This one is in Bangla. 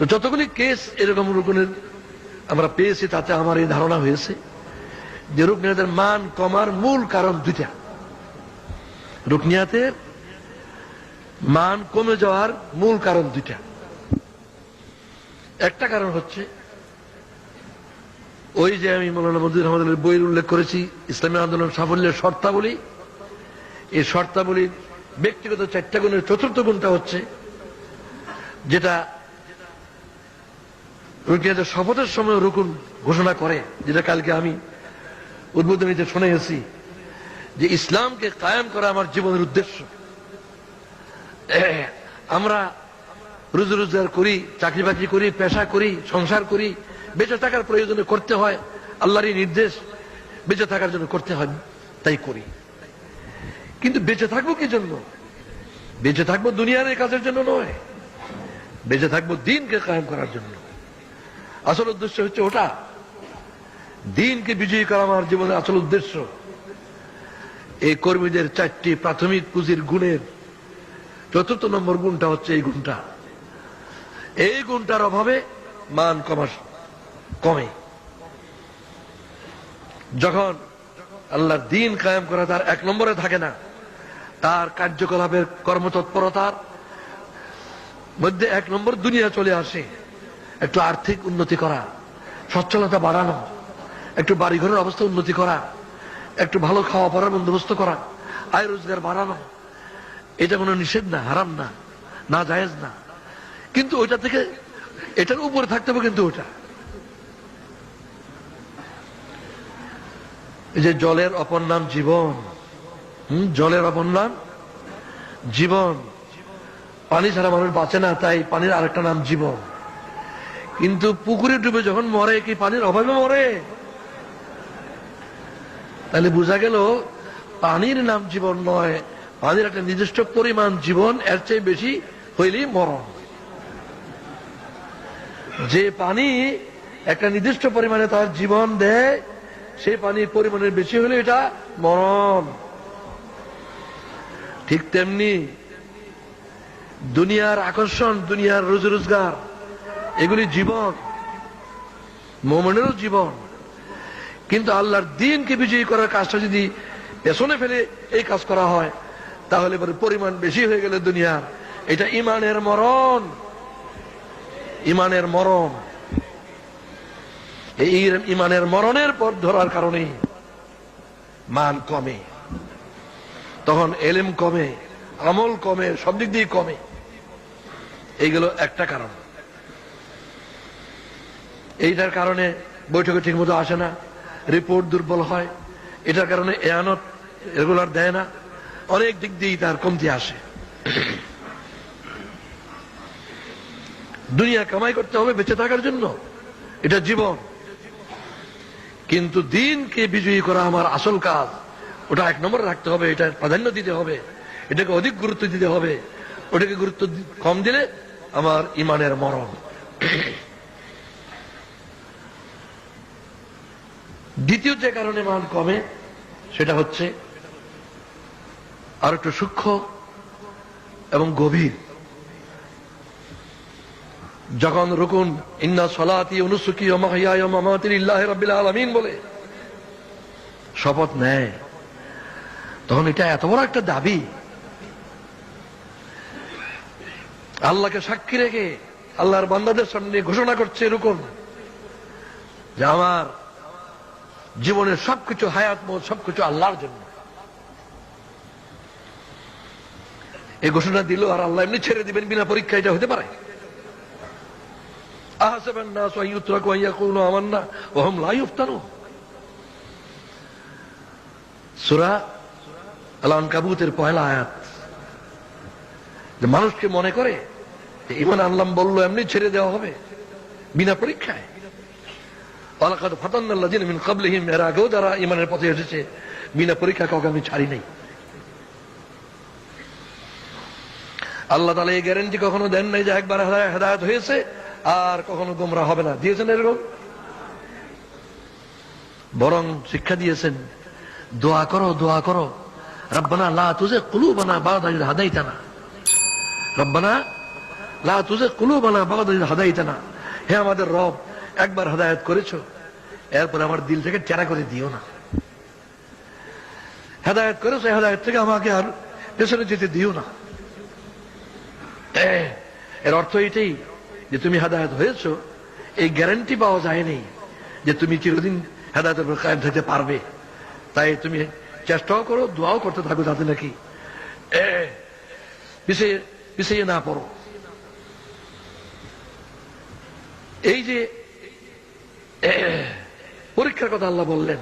তো যতগুলি কেস এরকম রুকনের আমরা পেয়েছি তাতে আমার এই ধারণা হয়েছে যে রুকনিয়াতের মান কমার মূল কারণ দুইটা। রুকনিয়াতের মান কমে যাওয়ার মূল কারণ দুইটা। একটা কারণ হচ্ছে ওই যে আমি মৌলানা মজিদুর রহমানের বইয়ের উল্লেখ করেছি, ইসলামী আন্দোলন সাফল্যের শর্তাবলী। এই শর্তাবলীর ব্যক্তিগত 4টা গুণের 4র্থ গুণটা হচ্ছে যেটা রুকনিয়াতের শপথের সময় রুকুন ঘোষণা করে, যেটা কালকে আমি উদ্বোধনীতে শুনে গেছি, যে ইসলামকে কায়েম করা আমার জীবনের উদ্দেশ্য। আমরা রুজি রোজগার করি, চাকরি বাকরি করি, পেশা করি, সংসার করি, বেঁচে থাকার প্রয়োজনে করতে হয়, আল্লাহরই নির্দেশ বেঁচে থাকার জন্য করতে হয়, তাই করি। কিন্তু বেঁচে থাকবো কি জন্য? বেঁচে থাকবো দুনিয়ার এই কাজের জন্য নয়, বেঁচে থাকবো দ্বীনকে কায়েম করার জন্য। আসল উদ্দেশ্য হচ্ছে ওটা, দ্বীনকে বিজয়ী করা আমার জীবনের আসল উদ্দেশ্য। এই কর্মীদের 4টি প্রাথমিক পুঁজির গুণের 4র্থ নম্বর গুণটা হচ্ছে এই গুণটা। এই গুণটার অভাবে মান কমে। যখন আল্লাহর দ্বীন কায়েম করা তার 1 নম্বরে থাকে না, তার কার্যকলাপের কর্মতৎপরতার মধ্যে 1 নম্বর দুনিয়া চলে আসে। একটু আর্থিক উন্নতি করা, সচ্ছলতা বাড়ানো, একটু বাড়িঘরের অবস্থা উন্নতি করা, একটু ভালো খাওয়া পড়ার বন্দোবস্ত করা, আয় রোজগার বাড়ানো। এটা কোনো নিষেধ না, হারাম না, না জায়েজ না, কিন্তু ওইটা থেকে এটার উপরে থাকতে হবে। কিন্তু ওটা এই যে জলের অপর নাম জীবন, জলের অপর নাম জীবন। পানি ছাড়া মানুষ বাঁচে না, তাই পানির আরেকটা নাম জীবন। কিন্তু পুকুরে ডুবে যখন মরে, কি পানির অভাবে মরে? তাহলে বোঝা গেল পানির নাম জীবন নয়, পানির একটা নির্দিষ্ট পরিমাণ জীবন, এর চেয়ে বেশি হইলেই মরণ। যে পানি একটা নির্দিষ্ট পরিমাণে তার জীবন দেয়, সেই পানির পরিমাণের বেশি হলে এটা মরণ। ঠিক তেমনি দুনিয়ার আকর্ষণ, দুনিয়ার রোজি রোজগার, এগুলি জীবন, মুমিনেরও জীবন। কিন্তু আল্লাহর দ্বীনকে বিজয়ী করার কাজটা যদি পেছনে ফেলে এই কাজ করা হয়, তাহলে পরিমাণ বেশি হয়ে গেলে দুনিয়ার, এটা ইমানের মরণ। ইমানের মরণ, এই ইমানের মরণের পথ ধরার কারণে মান কমে। তখন এলেম কমে, আমল কমে, সব দিক দিয়ে কমে। এইগুলো একটা কারণ। এইটার কারণে বৈঠকে ঠিক মতো আসে না, রিপোর্ট দুর্বল হয়, এটার কারণে এয়ানত রেগুলার দেয় না, অনেক দিক দিয়েই তার কমতি আসে। দুনিয়া কামাই করতে হবে বেঁচে থাকার জন্য, এটা জীবন। কিন্তু দ্বীনকে বিজয়ী করা আমার আসল কাজ, ওটা 1 নম্বরে রাখতে হবে, এটা প্রাধান্য দিতে হবে, এটাকে অধিক গুরুত্ব দিতে হবে। ওটাকে গুরুত্ব কম দিলে আমার ইমানের মরণ। দ্বিতীয় যে কারণে মান কমে, সেটা হচ্ছে আর একটু সূক্ষ্ম এবং গভীর। যখন রুকুন ইন্না সলাতি ওয়া নুসুকি ওয়া মাহইয়ায়া ওয়া মামাতি লিল্লাহি রাব্বিল আলামিন বলে শপথ নেয়, তখন এটা এত বড় একটা দাবি, আল্লাহকে সাক্ষী রেখে আল্লাহর বান্দাদের সামনে ঘোষণা করছে রুকুন যে আমার জীবনের সবকিছু, হায়াত মত সবকিছু আল্লাহর জন্য। এই ঘোষণা দিল আর আল্লাহ এমনি ছেড়ে দিবেন বিনা পরীক্ষা? এটা হতে পারে? আহসাবান নাস আন ইউতরাকু আন ইয়াকুলু আমান্না ওয়া হুম লা ইফতানুন। সূরা আল-আনকাবুতের 1লা আয়াত। যে মানুষকে মনে করে যে ঈমান আনলাম বললো এমনি ছেড়ে দেওয়া হবে বিনা পরীক্ষায়। ওয়ালাকাদ ফাতান্নাল্লাযিনা মিন ক্বাবলিহিম, এর আগেও যারা ঈমানের পথে এসেছে বিনা পরীক্ষা কাউকে আমি ছাড়ি নাই। আল্লাহ তাআলা এই গ্যারান্টি কখনো দেন নাই যে একবার হেদায়েত হয়েছে আর কখনো গোমরা হবে না। দিয়েছেন এরকম? বরং শিক্ষা দিয়েছেন দোয়া করো, দোয়া করো, রব্বানা লা তুযিগ কুলুবানা বা'দা ইয হাদাইতানা, রব্বানা লা তুজিগ কুলুবানা বা'দা ইয হাদাইতানা, হে আমাদের রব, একবার হেদায়েত করেছো, এরপর আমার দিল থেকে টেরা করে দিও না। হেদায়েত করেছো, হেদায়েত থেকে আমাকে আর পেছনে যেতে দিও না। এর অর্থ এটাই যে তুমি হেদায়েত হয়েছো, এই গ্যারান্টি পাওয়া যায়নি যে তুমি চিরদিন হেদায়েতের উপর কায়েম থাকতে পারবে। তাই তুমি চেষ্টাও করো, দোয়াও করতে থাকো যাতে নাকি পিছিয়ে না পড়ো। এই যে পরীক্ষার কথা আল্লাহ বললেন,